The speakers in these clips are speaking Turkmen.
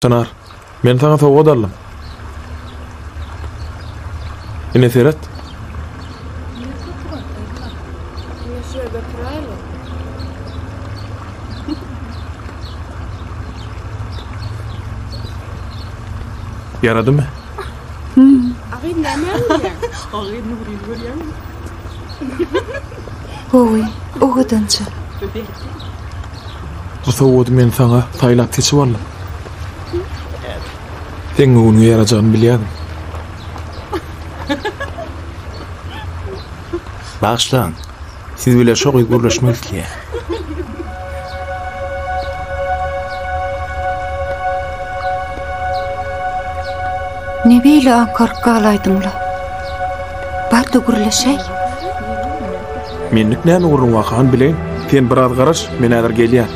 Çınar, men sana soğuk odalım. Yine seyret. Yaradı mı? Oy, o kadança. Bu soğuğu men sana taylak keçip aldım. Sen onu yaracağını biliyordum. Bağışlan. Siz bile çok iyi görüşmek ki. Ne beyle ankarka alaydımla. Barda gürleşey. Menlik näme urun wakagyny bileýin. Sen biraz garaş, men häzir gelýär.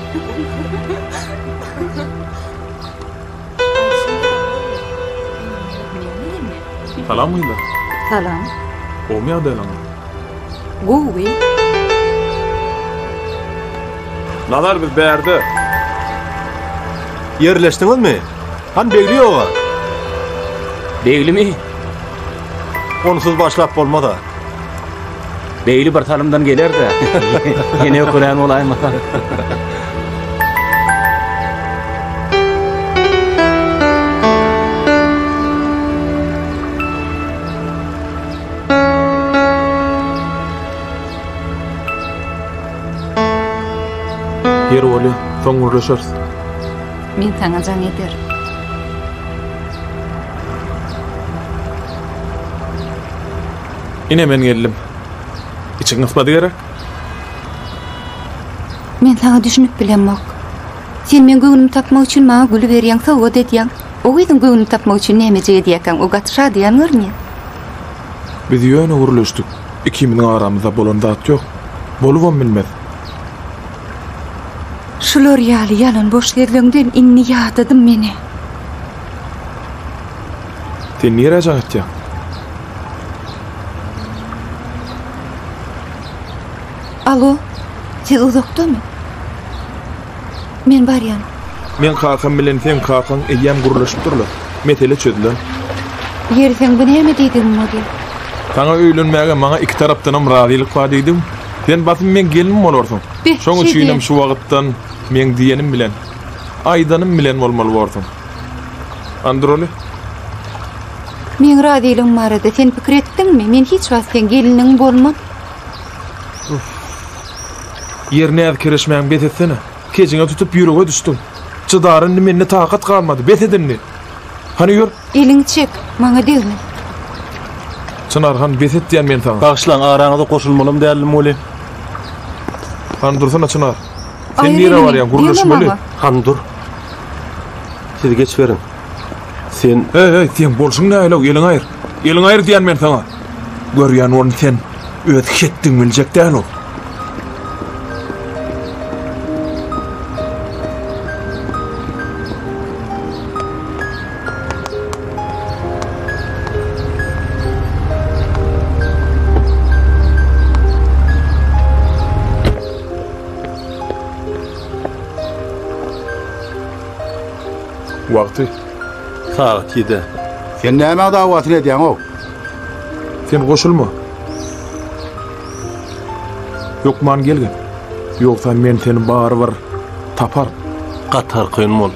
Salam mıyla? Salam. O mu ýagdaýlaň? Gowy. Nazar biz bärde. Yerleştiniz mi? Han begli oğa. Beyli mi? Onsuz başlap bolmada. Beyli bir tanımdan gelir de. Yine okulan olayım. Yer oly, soňurlaşar. Men sana jan eder. Ine men geldim. İçin ısmadı gerek. Men sana düşünüp bilenmek. Sen men göwnümi tapmak üçin maňa gülü berýäň, sowgat edýäň. O ýygyň göwnümi tapmak üçin näme edýäň? O gatşa diýenler mi? Biz ýöne uruluşdyk. Ikimiň aramyzda bolan zat ýok. Bolubam bilmez. Şular ýaly ýalan boş gelýänden inni ýatadym meni. Sen niye rajaň etýäň? Alo, siz uzakdamy? Men barýan. Men kakam bilen sen kakan eýýäm guruluşyp durlar. Mesele çödülen. Ýeri sen bu näme diýdiň modi? Sana öýlenmäge maňa iki tarapdanam razylyk bar diýdim. Sen basym men gelinim bolarsyň. Şoň üçinem şu wagtdan men diýenim bilen, aýdanym bilen bolmaly bolarsyň. Androli? Men radylygyň barada sen pikir etdiňmi? Men hiç wagt sen geliniň bolmam. Ýerine kereşmäň betetsene. Kejiňe tutup ýürege düşdüm. Çydaryn menne takat galmady. Betedinni. Hani ýör? Eliň çek, maňa degme. Çynarhan betet diýen men sana. Bağışlan araňyza goşulmalym dälim oly. Han dursana Çınar. Sen Aýry nire elini, barýan guruluşmaly. diýemem Han dur. Siz geç verin. Sen Hey, sen bolşuň näle ýeliň aýr. Ýeliň aýr diýen men sana. Görýän onu sen öt hetdiň biljek däl ol. Wagty. saat 7. Sen näme dawatyny edýäň o? Sen goşulma. Yok man gelgen. Yoksa men seni bar tapar. Gatar kyn bol.